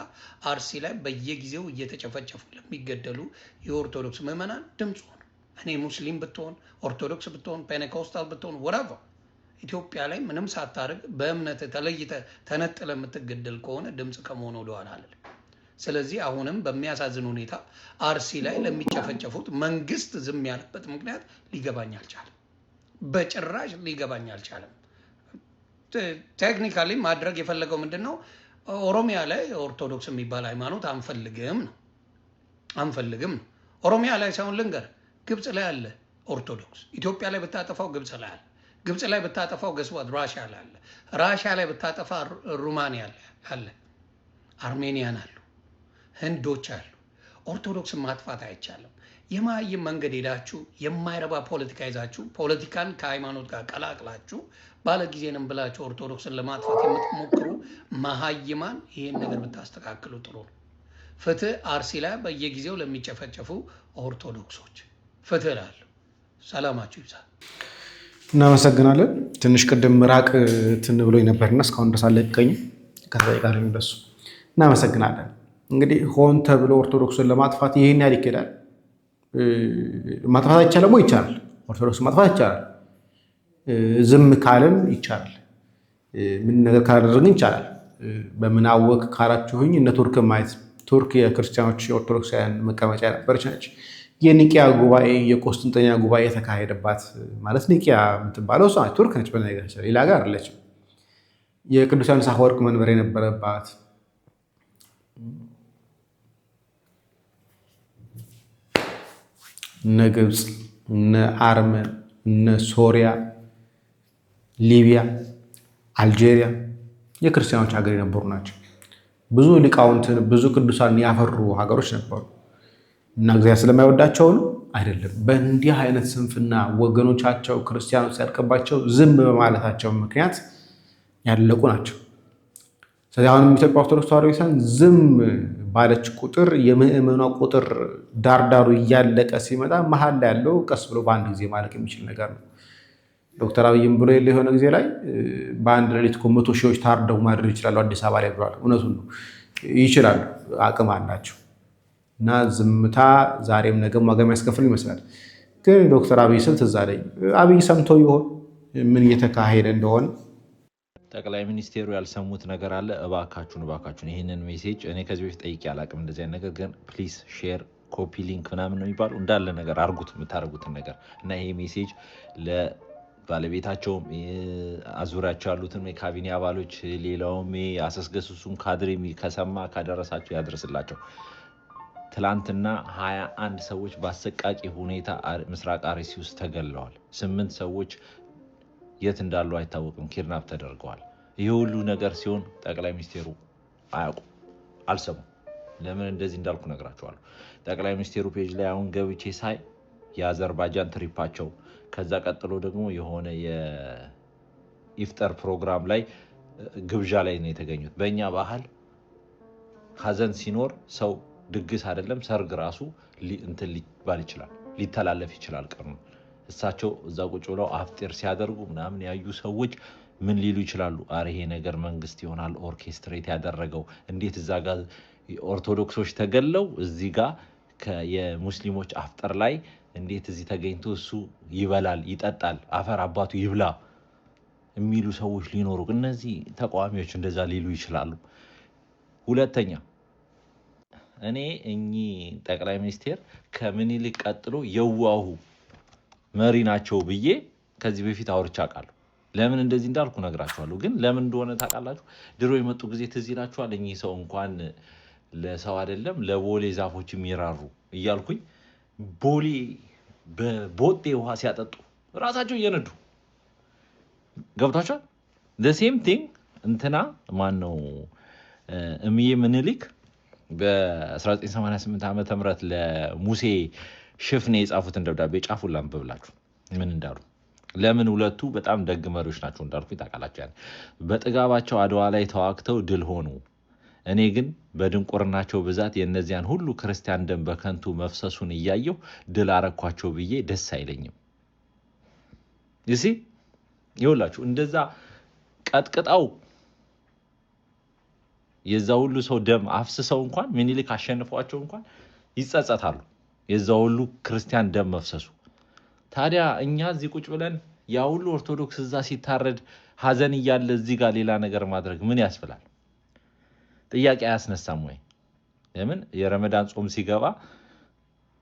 S2: አርሲ ላይ በየጊዜው እየተጨፈጨፉ ለሚገደሉ የኦርቶዶክስ ምዕመናን ድምፅ ሆኑ። እኔ ሙስሊም ብትሆን፣ ኦርቶዶክስ ብትሆን፣ ፔንቴኮስታል ብትሆን ወረቫ ኢትዮጵያ ላይ ምንም ሳታርግ በእምነት ተለይተ ተነጥለ የምትገደል ከሆነ ድምፅ ከመሆን ወደኋላ አለ። ስለዚህ አሁንም በሚያሳዝን ሁኔታ አርሲ ላይ ለሚጨፈጨፉት መንግስት ዝም ያለበት ምክንያት ሊገባኝ አልቻለም። በጭራሽ ሊገባኝ አልቻለም። ቴክኒካሊ ማድረግ የፈለገው ምንድን ነው? ኦሮሚያ ላይ ኦርቶዶክስ የሚባል ሃይማኖት አንፈልግም ነው። ኦሮሚያ ላይ ሳይሆን ልንገር፣ ግብፅ ላይ አለ ኦርቶዶክስ። ኢትዮጵያ ላይ ብታጠፋው ግብፅ ላይ አለ። ግብፅ ላይ ብታጠፋው ገስዋት ራሽያ ላይ አለ። ራሽያ ላይ ብታጠፋ ሩማንያ አለ። አርሜኒያን አሉ፣ ህንዶች አሉ። ኦርቶዶክስን ማጥፋት አይቻልም። የማይም መንገድ ሄዳችሁ የማይረባ ፖለቲካ ይዛችሁ ፖለቲካን ከሃይማኖት ጋር ቀላቅላችሁ ባለጊዜንም ብላችሁ ኦርቶዶክስን ለማጥፋት የምትሞክሩ መሀይማን ይህን ነገር ብታስተካክሉ ጥሩ ነው። ፍትህ አርሲ ላይ በየጊዜው ለሚጨፈጨፉ ኦርቶዶክሶች ፍትህ ላሉ። ሰላማችሁ ይብዛ።
S3: እናመሰግናለን። ትንሽ ቅድም ምራቅ ትን ብሎ ነበርና እስካሁን ድረስ አልለቀኝም። ከተጠይቃለ ደሱ እናመሰግናለን። እንግዲህ ሆን ተብሎ ኦርቶዶክስን ለማጥፋት ይህን ያህል ይኬዳል። ማጥፋት አይቻልም ወይ? ይቻላል። ኦርቶዶክስ ማጥፋት ይቻላል። ዝም ካልን ይቻላል። ምን ነገር ካላደረግን ይቻላል። በምን አወቅ ካላችሁኝ እነ ቱርክ ማየት። ቱርክ የክርስቲያኖች የኦርቶዶክሳውያን መቀመጫ ነበረች ነች። የኒቂያ ጉባኤ የቆስጥንጠኛ ጉባኤ የተካሄደባት ማለት ኒቂያ የምትባለው እሷ ቱርክ ነች። በነገራችን ሌላ ጋር አለች። የቅዱስ ዮሐንስ አፈወርቅ መንበር የነበረባት እነ ግብፅ፣ እነ አርመን፣ እነ ሶሪያ፣ ሊቢያ፣ አልጄሪያ የክርስቲያኖች ሀገር የነበሩ ናቸው። ብዙ ሊቃውንትን ብዙ ቅዱሳን ያፈሩ ሀገሮች ነበሩ። እና እግዚአብሔር ስለማይወዳቸው ነው አይደለም። በእንዲህ አይነት ስንፍና ወገኖቻቸው ክርስቲያኖች ሲያልቅባቸው ዝም በማለታቸው ምክንያት ያለቁ ናቸው። ስለዚህ አሁንም ኢትዮጵያ ኦርቶዶክስ ተዋሕዶ ቤተክርስቲያን ዝም ባለች ቁጥር የምእመኗ ቁጥር ዳርዳሩ እያለቀ ሲመጣ መሀል ላይ ያለው ቀስ ብሎ በአንድ ጊዜ ማለቅ የሚችል ነገር ነው። ዶክተር አብይም ብሎ የሆነ ጊዜ ላይ በአንድ ሌሊት 100 ሺዎች ታርደው ማድረግ ይችላሉ አዲስ አበባ ላይ ብለዋል። እውነቱን ነው፣ ይችላሉ፣ አቅም አላቸው። እና ዝምታ ዛሬም ነገም ዋጋ የሚያስከፍል ይመስላል። ግን ዶክተር አብይ ስል ትዝ አለኝ። አብይ ሰምቶ ይሆን ምን እየተካሄደ እንደሆነ?
S7: ጠቅላይ ሚኒስቴሩ ያልሰሙት ነገር አለ። እባካችሁን ይህንን ሜሴጅ እኔ ከዚህ በፊት ጠይቄ አላቅም እንደዚህ አይነት ነገር፣ ግን ፕሊዝ ሼር ኮፒ ሊንክ ምናምን ነው የሚባሉ እንዳለ ነገር አርጉት፣ የምታደርጉትን ነገር እና ይሄ ሜሴጅ ለባለቤታቸውም አዙሪያቸው ያሉትን የካቢኔ አባሎች፣ ሌላውም አሰስገሱሱም ካድሬ ከሰማ ካደረሳቸው ያድርስላቸው። ትላንትና 21 ሰዎች በአሰቃቂ ሁኔታ ምስራቅ አርሲ ውስጥ ተገለዋል። 8 ሰዎች የት እንዳሉ አይታወቅም፣ ኪድናፕ ተደርገዋል። ይህ ሁሉ ነገር ሲሆን ጠቅላይ ሚኒስቴሩ አያውቁም፣ አልሰሙም። ለምን እንደዚህ እንዳልኩ ነግራቸዋለሁ። ጠቅላይ ሚኒስቴሩ ፔጅ ላይ አሁን ገብቼ ሳይ የአዘርባይጃን ትሪፓቸው፣ ከዛ ቀጥሎ ደግሞ የሆነ የኢፍጠር ፕሮግራም ላይ ግብዣ ላይ ነው የተገኙት። በእኛ ባህል ሀዘን ሲኖር ሰው ድግስ አይደለም ሰርግ ራሱ እንትን ሊባል ይችላል፣ ሊተላለፍ ይችላል ቀኑ። እሳቸው እዛ ቁጭ ብለው አፍጤር ሲያደርጉ ምናምን ያዩ ሰዎች ምን ሊሉ ይችላሉ? አረ ይሄ ነገር መንግስት ይሆናል ኦርኬስትሬት ያደረገው። እንዴት እዛ ጋር ኦርቶዶክሶች ተገለው እዚህ ጋር የሙስሊሞች አፍጠር ላይ እንዴት እዚህ ተገኝቶ እሱ ይበላል ይጠጣል፣ አፈር አባቱ ይብላ የሚሉ ሰዎች ሊኖሩ፣ እነዚህ ተቃዋሚዎች እንደዛ ሊሉ ይችላሉ። ሁለተኛ እኔ እኚህ ጠቅላይ ሚኒስቴር ከምኒልክ ቀጥሎ የዋሁ መሪ ናቸው ብዬ ከዚህ በፊት አውርቼ አውቃለሁ። ለምን እንደዚህ እንዳልኩ ነግራችኋለሁ። ግን ለምን እንደሆነ ታውቃላችሁ? ድሮ የመጡ ጊዜ ትዝ ይላችኋል። እኚህ ሰው እንኳን ለሰው አይደለም ለቦሌ ዛፎች የሚራሩ እያልኩኝ ቦሌ በቦጤ ውሃ ሲያጠጡ ራሳቸው እየነዱ ገብቷቸዋል። ሴም ቲንግ እንትና ማን ነው እምዬ ምኒልክ በ1988 ዓመተ ምህረት ለሙሴ ሽፍኔ የጻፉትን ደብዳቤ ጫፉን ላንብብላችሁ ምን እንዳሉ። ለምን ሁለቱ በጣም ደግ መሪዎች ናቸው እንዳልኩ ታውቃላችሁ። ያን በጥጋባቸው አድዋ ላይ ተዋግተው ድል ሆኑ። እኔ ግን በድንቁርናቸው ብዛት የእነዚያን ሁሉ ክርስቲያን ደም በከንቱ መፍሰሱን እያየው ድል አረኳቸው ብዬ ደስ አይለኝም። ይሲ ይኸውላችሁ እንደዛ ቀጥቅጣው የዛ ሁሉ ሰው ደም አፍስሰው እንኳን ምኒልክ አሸንፏቸው እንኳን ይጸጸታሉ፣ የዛ ሁሉ ክርስቲያን ደም መፍሰሱ። ታዲያ እኛ እዚህ ቁጭ ብለን ያ ሁሉ ኦርቶዶክስ እዛ ሲታረድ ሀዘን እያለ እዚህ ጋር ሌላ ነገር ማድረግ ምን ያስብላል? ጥያቄ አያስነሳም ወይ? ለምን የረመዳን ጾም ሲገባ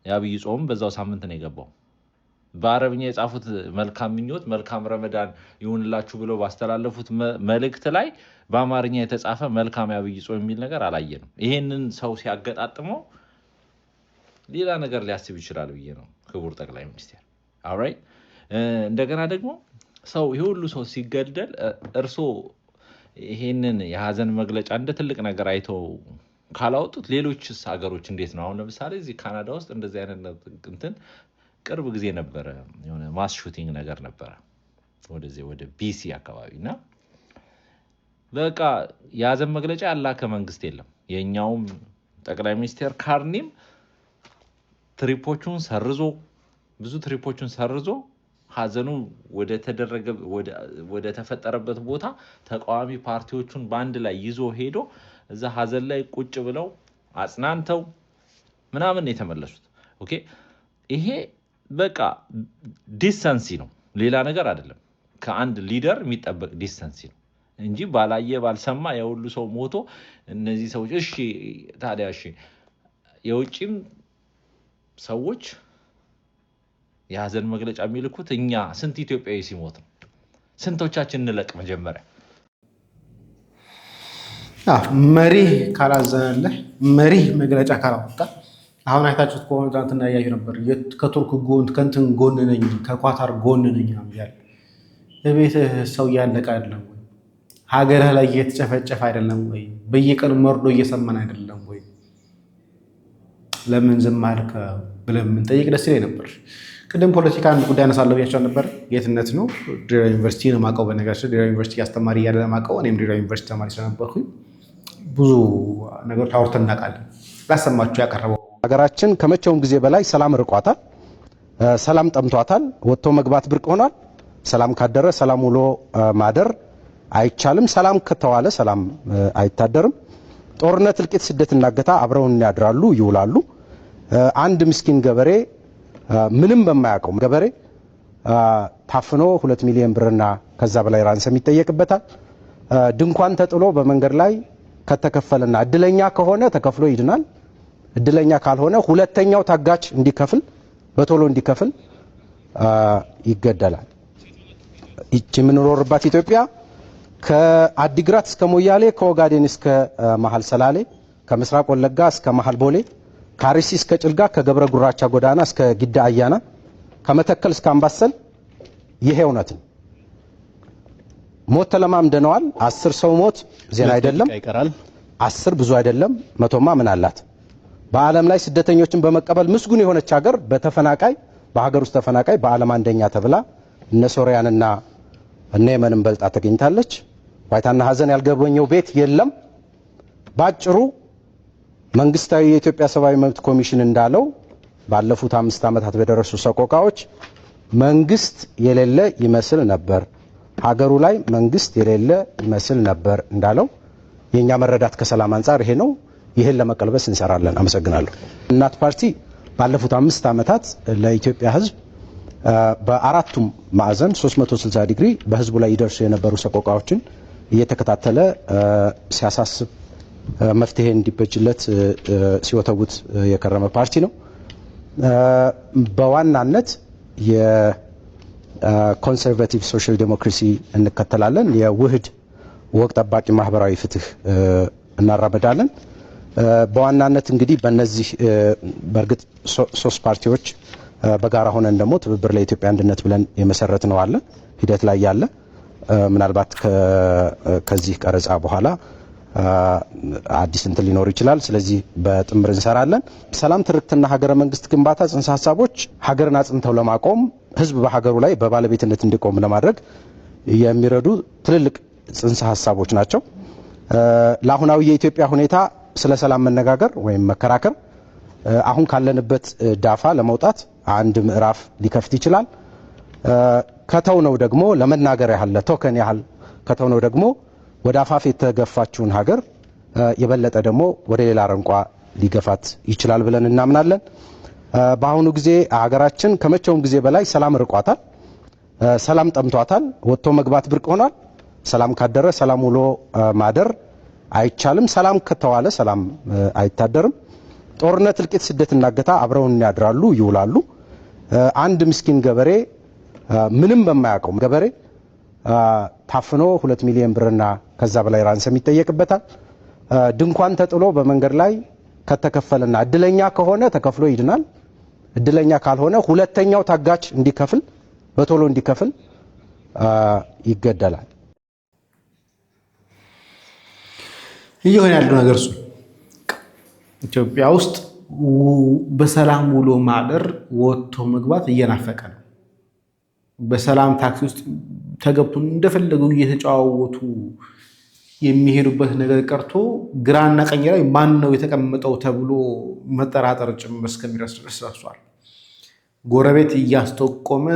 S7: የአብይ ጾም በዛው ሳምንት ነው የገባው። በአረብኛ የጻፉት መልካም ምኞት መልካም ረመዳን ይሁንላችሁ ብለው ባስተላለፉት መልእክት ላይ በአማርኛ የተጻፈ መልካም የአብይ ጾም የሚል ነገር አላየንም። ይሄንን ሰው ሲያገጣጥመው ሌላ ነገር ሊያስብ ይችላል ብዬ ነው ክቡር ጠቅላይ ሚኒስቴር። ኦልራይት እንደገና ደግሞ ሰው ይሄ ሁሉ ሰው ሲገደል እርሶ ይሄንን የሀዘን መግለጫ እንደ ትልቅ ነገር አይተው ካላወጡት ሌሎችስ ሀገሮች እንዴት ነው? አሁን ለምሳሌ እዚህ ካናዳ ውስጥ እንደዚህ አይነት እንትን ቅርብ ጊዜ ነበረ፣ የሆነ ማስ ሹቲንግ ነገር ነበረ ወደዚህ ወደ ቢሲ አካባቢና በቃ የሀዘን መግለጫ ያላከ መንግስት የለም። የኛውም ጠቅላይ ሚኒስቴር ካርኒም ትሪፖቹን ሰርዞ ብዙ ትሪፖቹን ሰርዞ ሀዘኑ ወደ ተፈጠረበት ቦታ ተቃዋሚ ፓርቲዎቹን ባንድ ላይ ይዞ ሄዶ እዛ ሀዘን ላይ ቁጭ ብለው አጽናንተው ምናምን የተመለሱት። ኦኬ ይሄ በቃ ዲስተንሲ ነው፣ ሌላ ነገር አይደለም። ከአንድ ሊደር የሚጠበቅ ዲስተንሲ ነው እንጂ ባላየ ባልሰማ የሁሉ ሰው ሞቶ እነዚህ ሰዎች እሺ ታዲያ እሺ የውጭም ሰዎች የሀዘን መግለጫ የሚልኩት እኛ ስንት ኢትዮጵያዊ ሲሞት ነው? ስንቶቻችን እንለቅ? መጀመሪያ
S3: መሪ ካላዘነልህ መሪ መግለጫ ካላወጣ አሁን አይታችሁት ከሆነ ትናንትና እያየሁ ነበር። ከቱርክ ጎን ከእንትን ጎን ነኝ ከኳታር ጎን ነኝ ነው ያለ። በቤትህ ሰው እያለቀ አይደለም ወይ? ሀገርህ ላይ እየተጨፈጨፈ አይደለም ወይ? በየቀኑ መርዶ እየሰማን አይደለም ወይ? ለምን ዝም አልክ ብለን የምንጠይቅ ደስ ይለኝ ነበር። ቅድም ፖለቲካ አንድ ጉዳይ አነሳለሁ ብያቸው ነበር። ጌትነት ነው ድሬዳዋ ዩኒቨርሲቲ ነው የማውቀው። በነገራችን ድሬዳዋ ዩኒቨርሲቲ አስተማሪ እያለ የማውቀው እኔም ድሬዳዋ ዩኒቨርሲቲ ተማሪ ስለነበርኩኝ ብዙ ነገሮች አውርተን እናውቃለን። ላሰማችሁ ያቀረበው
S8: ሀገራችን ከመቼውም ጊዜ በላይ ሰላም ርቋታል። ሰላም ጠምቷታል። ወጥቶ መግባት ብርቅ ሆኗል። ሰላም ካደረ ሰላም ውሎ ማደር አይቻልም። ሰላም ከተዋለ ሰላም አይታደርም። ጦርነት፣ እልቂት፣ ስደትና እገታ አብረውን ያድራሉ ይውላሉ። አንድ ምስኪን ገበሬ ምንም በማያውቀው ገበሬ ታፍኖ 2 ሚሊዮን ብርና ከዛ በላይ ራንሰም ይጠየቅበታል። ድንኳን ተጥሎ በመንገድ ላይ ከተከፈለና እድለኛ ከሆነ ተከፍሎ ይድናል። እድለኛ ካልሆነ ሁለተኛው ታጋች እንዲከፍል በቶሎ እንዲከፍል ይገደላል። ይቺ የምንኖርባት ኢትዮጵያ ከአዲግራት እስከ ሞያሌ፣ ከኦጋዴን እስከ መሃል ሰላሌ፣ ከምስራቅ ወለጋ እስከ መሃል ቦሌ፣ ከአርሲ እስከ ጭልጋ፣ ከገብረ ጉራቻ ጎዳና እስከ ጊዳ አያና፣ ከመተከል እስከ አምባሰል ይሄ እውነት ነው። ሞት ተለማምደነዋል። 10 ሰው ሞት ዜና አይደለም። 10 ብዙ አይደለም። መቶማ ምን አላት? በዓለም ላይ ስደተኞችን በመቀበል ምስጉን የሆነች ሀገር በሀገር ውስጥ ተፈናቃይ በዓለም አንደኛ ተብላ እነ ሶሪያንና እነ የመንን በልጣ ተገኝታለች። ዋይታና ሀዘን ያልገበኘው ቤት የለም። ባጭሩ መንግስታዊ የኢትዮጵያ ሰብአዊ መብት ኮሚሽን እንዳለው ባለፉት 5 ዓመታት በደረሱ ሰቆቃዎች መንግስት የሌለ ይመስል ነበር፣ ሀገሩ ላይ መንግስት የሌለ ይመስል ነበር እንዳለው የኛ መረዳት ከሰላም አንፃር ይሄ ነው። ይሄን ለመቀልበስ እንሰራለን። አመሰግናለሁ። እናት ፓርቲ ባለፉት 5 ዓመታት ለኢትዮጵያ ህዝብ በአራቱም ማዕዘን 360 ዲግሪ በህዝቡ ላይ ይደርሱ የነበሩ ሰቆቃዎችን እየተከታተለ ሲያሳስብ መፍትሄ እንዲበጅለት ሲወተውት የከረመ ፓርቲ ነው። በዋናነት የኮንሰርቬቲቭ ሶሻል ዴሞክራሲ እንከተላለን። የውህድ ወግ ጠባቂ ማህበራዊ ፍትህ እናራመዳለን። በዋናነት እንግዲህ በእነዚህ በእርግጥ 3 ፓርቲዎች በጋራ ሆነን ደግሞ ትብብር ለኢትዮጵያ አንድነት ብለን የመሰረት ነው አለ ሂደት ላይ ያለ ምናልባት ከዚህ ቀረጻ በኋላ አዲስ እንትን ሊኖር ይችላል። ስለዚህ በጥምር እንሰራለን። ሰላም ትርክትና ሀገረ መንግስት ግንባታ ጽንሰ ሀሳቦች ሀገርን አጽንተው ለማቆም ህዝብ በሀገሩ ላይ በባለቤትነት እንዲቆም ለማድረግ የሚረዱ ትልልቅ ጽንሰ ሀሳቦች ናቸው። ለአሁናዊ የኢትዮጵያ ሁኔታ ስለ ሰላም መነጋገር ወይም መከራከር አሁን ካለንበት ዳፋ ለመውጣት አንድ ምዕራፍ ሊከፍት ይችላል። ከተውነው ደግሞ ለመናገር ያህል ለቶከን ያህል ከተውነው ደግሞ ወደ አፋፍ የተገፋችውን ሀገር የበለጠ ደግሞ ወደ ሌላ አረንቋ ሊገፋት ይችላል ብለን እናምናለን። በአሁኑ ጊዜ ሀገራችን ከመቼውም ጊዜ በላይ ሰላም ርቋታል። ሰላም ጠምቷታል። ወጥቶ መግባት ብርቅ ሆኗል። ሰላም ካደረ ሰላም ውሎ ማደር አይቻልም። ሰላም ከተዋለ ሰላም አይታደርም። ጦርነት፣ እልቂት፣ ስደትና እገታ አብረውን ያድራሉ ይውላሉ። አንድ ምስኪን ገበሬ ምንም በማያውቀው ገበሬ ታፍኖ 2 ሚሊዮን ብርና ከዛ በላይ ራንሰም ይጠየቅበታል። ድንኳን ተጥሎ በመንገድ ላይ ከተከፈለና እድለኛ ከሆነ ተከፍሎ ይድናል። እድለኛ ካልሆነ ሁለተኛው ታጋች እንዲከፍል በቶሎ እንዲከፍል ይገደላል።
S3: እየሆነ ያለው ነገር እሱ ኢትዮጵያ ውስጥ በሰላም ውሎ ማደር ወጥቶ መግባት እየናፈቀ ነው። በሰላም ታክሲ ውስጥ ተገብቶ እንደፈለጉ እየተጫዋወቱ የሚሄዱበት ነገር ቀርቶ ግራና ቀኝ ላይ ማን ነው የተቀመጠው ተብሎ መጠራጠር ጭምር እስከሚደርስ ድረስ ደርሷል። ጎረቤት እያስጠቆመ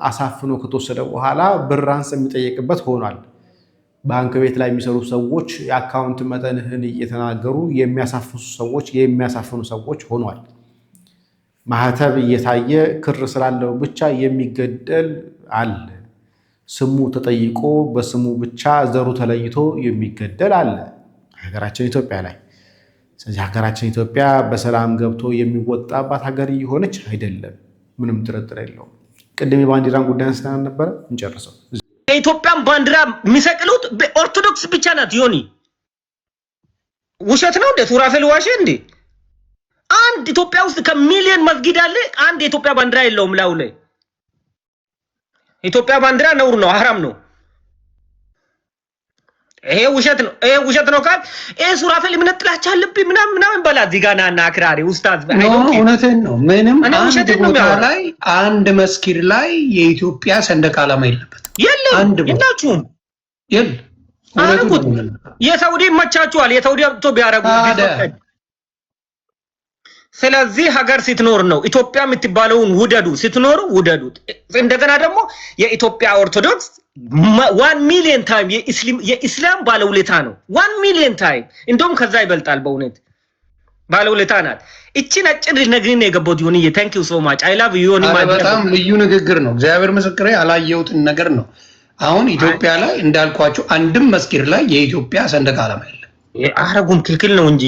S3: አሳፍኖ ከተወሰደ በኋላ ብር ራንሰም የሚጠየቅበት ሆኗል። ባንክ ቤት ላይ የሚሰሩ ሰዎች የአካውንት መጠንህን እየተናገሩ የሚያሳፍኑ ሰዎች ሆኗል። ማህተብ እየታየ ክር ስላለው ብቻ የሚገደል አለ። ስሙ ተጠይቆ በስሙ ብቻ ዘሩ ተለይቶ የሚገደል አለ ሀገራችን ኢትዮጵያ ላይ። ስለዚህ ሀገራችን ኢትዮጵያ በሰላም ገብቶ የሚወጣባት ሀገር እየሆነች አይደለም፣ ምንም ጥርጥር የለውም። ቅድም የባንዲራን ጉዳይ አንስተን ነበረ፣ እንጨርሰው።
S13: የኢትዮጵያን ባንዲራ የሚሰቅሉት ኦርቶዶክስ ብቻ ናት። ዮኒ ውሸት ነው እንዴ? ሱራፌል ዋሸ እንዴ? አንድ ኢትዮጵያ ውስጥ ከሚሊዮን መስጊድ አለ፣ አንድ የኢትዮጵያ ባንዲራ የለውም ላዩ ላይ። ኢትዮጵያ ባንዲራ ነውር ነው፣ ሐራም ነው። ይሄ ውሸት ነው ካል ይሄ ሱራፌል ምን ጥላቻ አለብኝ ምናምን በላ እዚህ ጋር ናና አክራሪ ኡስታዝ
S2: እውነቴን ነው። ምንም አንድ መስጊድ ላይ የኢትዮጵያ ሰንደቅ ዓላማ የለበትም።
S13: የላችሁም የሳውዲ ይመቻችኋል። የሳውዲ አብቶ ቢያረጉ ቢፈቀድ። ስለዚህ ሀገር ስትኖር ነው ኢትዮጵያ የምትባለውን ውደዱ። ስትኖሩ ውደዱት። እንደገና ደግሞ የኢትዮጵያ ኦርቶዶክስ 1 ሚሊዮን ታይም የኢስላም ባለውለታ ነው። 1 ሚሊዮን ታይም እንደውም ከዛ ይበልጣል። በእውነት ባለውለታ ናት። እቺ ነጭ ነግሪን የገባው ዮኒ ታንክ ዩ ሶ ማች አይ ላቭ ዩ ዮኒ።
S2: በጣም ልዩ ንግግር ነው። እግዚአብሔር ምስክሬ አላየሁትን ነገር ነው። አሁን ኢትዮጵያ ላይ እንዳልኳቸው አንድም መስጊድ ላይ የኢትዮጵያ ሰንደቅ ዓላማ የለም።
S13: የአረቡም ክልክል ነው እንጂ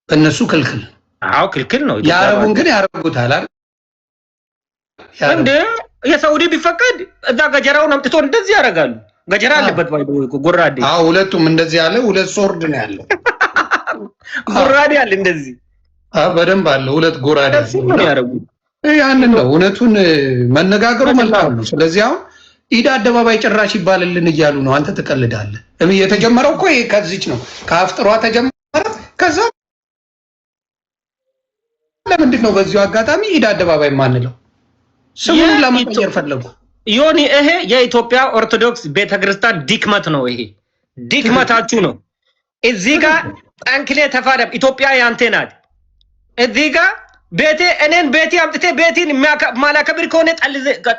S2: እነሱ ክልክል።
S13: አዎ ክልክል ነው።
S2: የአረቡን ግን ያረጉታል አይደል
S13: እንዴ? የሳውዲ ቢፈቀድ እዛ ገጀራውን አምጥቶ እንደዚህ ያደርጋሉ። ገጀራ አለበት ባይዶ ጎራዴ።
S2: አዎ ሁለቱም እንደዚህ ያለ ሁለት ሶርድ ነው ያለው።
S13: ጎራዴ አለ እንደዚህ።
S2: በደንብ አለ ሁለት ጎራዴ
S13: ነው ያደርጉ።
S2: ያንን ነው እውነቱን መነጋገሩ መልካም ነው። ስለዚህ አሁን ኢድ አደባባይ ጭራሽ ይባልልን እያሉ ነው። አንተ ትቀልዳለህ። የተጀመረው እኮ ይሄ ከዚች ነው ከአፍጥሯ ተጀመረ። ከዛ ለምንድን ነው በዚሁ አጋጣሚ ኢድ አደባባይ ማንለው? ስሙን ለማቀየር ፈለጉ።
S13: ዮኒ ይሄ የኢትዮጵያ ኦርቶዶክስ ቤተክርስቲያን ድክመት ነው። ይሄ ድክመታችሁ ነው። እዚህ ጋር ጠንክሌ ተፋደም ኢትዮጵያ ያንተ ናት። እዚህ ጋር እኔን ቤቴ አምጥቴ ቤቴን ማላከብር ከሆነ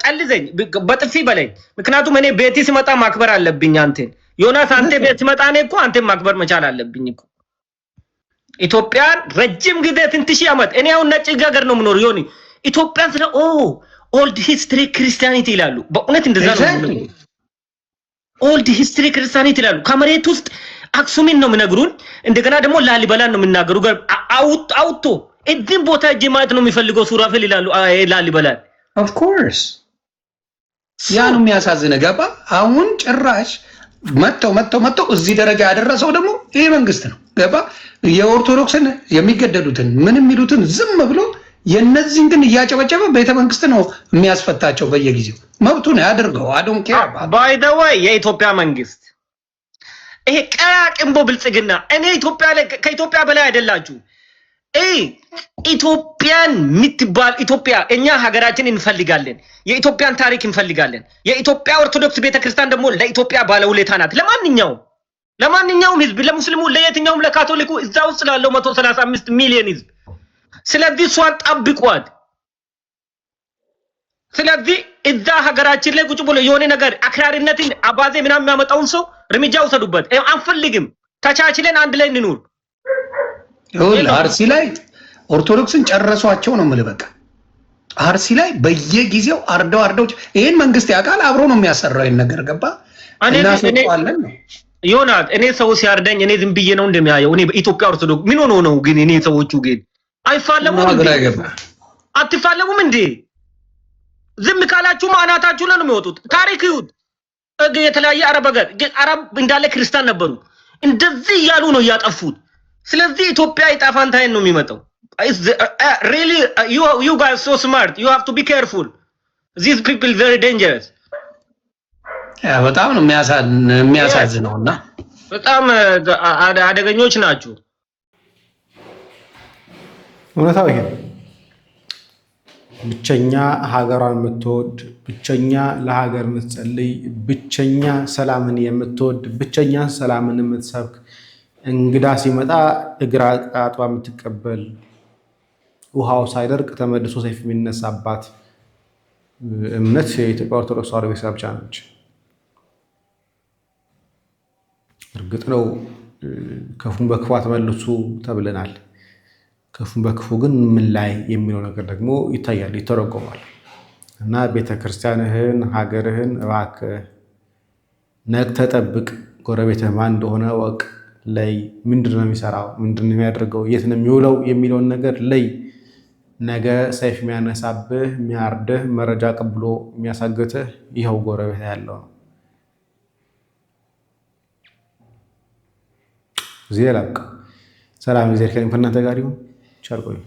S13: ጠልዘኝ በጥፊ በለኝ። ምክንያቱም እኔ ቤቴ ሲመጣ ማክበር አለብኝ አንተን። ዮናስ አንተ ቤት ሲመጣ እኔ እኮ አንተን ማክበር መቻል አለብኝ እኮ። ኢትዮጵያን ረጅም ጊዜ ስንት ሺህ ዓመት እኔ አሁን ነጭ ሀገር ነው የምኖር ዮኒ። ኢትዮጵያን ስለ ኦልድ ሂስትሪ ክርስቲያኒቲ ይላሉ። በእውነት እንደዛ ነው። ኦልድ ሂስትሪ ክርስቲያኒቲ ይላሉ። ከመሬት ውስጥ አክሱምን ነው የሚነግሩን። እንደገና ደግሞ ላሊበላን ነው የሚናገሩ። አውጥቶ እዚህም ቦታ እጅ ማለት ነው የሚፈልገው ሱራፌል ይላሉ። ላሊበላን
S2: ኦፍ ኮርስ ያ ነው የሚያሳዝነ ገባ። አሁን ጭራሽ መጥተው እዚህ ደረጃ ያደረሰው ደግሞ ይሄ መንግስት ነው ገባ። የኦርቶዶክስን የሚገደሉትን ምን የሚሉትን ዝም ብሎ የነዚህን ግን እያጨበጨበ ቤተ መንግስት ነው የሚያስፈታቸው በየጊዜው። መብቱ ነው ያደርገው። አዶን ኬር
S13: ባይ ዘ ወይ የኢትዮጵያ መንግስት ይሄ ቀራቅንቦ ብልጽግና እኔ ኢትዮጵያ ላይ ከኢትዮጵያ በላይ አይደላችሁ። ኢትዮጵያን የምትባል ኢትዮጵያ እኛ ሀገራችን እንፈልጋለን። የኢትዮጵያን ታሪክ እንፈልጋለን። የኢትዮጵያ ኦርቶዶክስ ቤተክርስቲያን ደግሞ ለኢትዮጵያ ባለውለታ ናት። ለማንኛውም ህዝብ፣ ለሙስሊሙ፣ ለየትኛውም፣ ለካቶሊኩ እዛ ውስጥ ላለው 135 ሚሊዮን ህዝብ። ስለዚህ እሷን ጠብቋት። ስለዚህ እዛ ሀገራችን ላይ ቁጭ ብሎ የሆነ ነገር አክራሪነትን አባዜ ምናምን የሚያመጣውን ሰው እርምጃ ውሰዱበት። አንፈልግም። ተቻችለን አንድ ላይ እንኑር።
S2: አርሲ ላይ ኦርቶዶክስን ጨረሷቸው ነው የምልህ። በቃ አርሲ ላይ በየጊዜው አርደው ይሄን መንግስት ያውቃል። አብሮ ነው የሚያሰራው ይሄን ነገር ገባ። እናስወጣለን ነው
S13: ዮናስ። እኔ ሰው ሲያርደኝ እኔ ዝም ብዬ ነው እንደሚያየው። እኔ በኢትዮጵያ ኦርቶዶክስ ምን ሆኖ ነው ግን? እኔ ሰዎቹ ግን አይፋለሙም እንዴ? አትፋለሙም እንዴ? ዝም ካላችሁ ማናታችሁ ነው የሚወጡት። ታሪክ ይሁት የተለያየ አረብ እንዳለ ክርስቲያን ነበሩ። እንደዚህ እያሉ ነው እያጠፉት። ስለዚህ ኢትዮጵያ ይጣፋንታይን ነው የሚመጣው። really you guys so smart, you have to be careful, these people very dangerous።
S2: በጣም ነው የሚያሳዝነውና
S13: በጣም አደገኞች ናቸው።
S3: እውነታው ይሄ ብቸኛ ሀገሯን የምትወድ ብቸኛ ለሀገር የምትጸልይ ብቸኛ ሰላምን የምትወድ ብቸኛ ሰላምን የምትሰብክ እንግዳ ሲመጣ እግር አጥባ የምትቀበል ውሃው ሳይደርቅ ተመልሶ ሰይፍ የሚነሳባት እምነት የኢትዮጵያ ኦርቶዶክስ ተዋሕዶ ቤተክርስቲያን ብቻ ነች። እርግጥ ነው ክፉን በክፉ አትመልሱ ተብለናል። ክፉን በክፉ ግን ምን ላይ የሚለው ነገር ደግሞ ይታያል፣ ይተረጎማል። እና ቤተክርስቲያንህን ሀገርህን እባክህ ነቅተህ ጠብቅ። ጎረቤትህ ማን እንደሆነ ወቅ ላይ ምንድን ነው የሚሰራው፣ ምንድን ነው የሚያደርገው፣ የት ነው የሚውለው የሚለውን ነገር ላይ ነገ ሰይፍ የሚያነሳብህ የሚያርድህ መረጃ ቀብሎ የሚያሳግትህ ይኸው ጎረቤት ያለው ነው። እዚህ ላብቃ። ሰላም እግዚአብሔር ከእናንተ ጋር ይሁን። ቸር ቆዩ።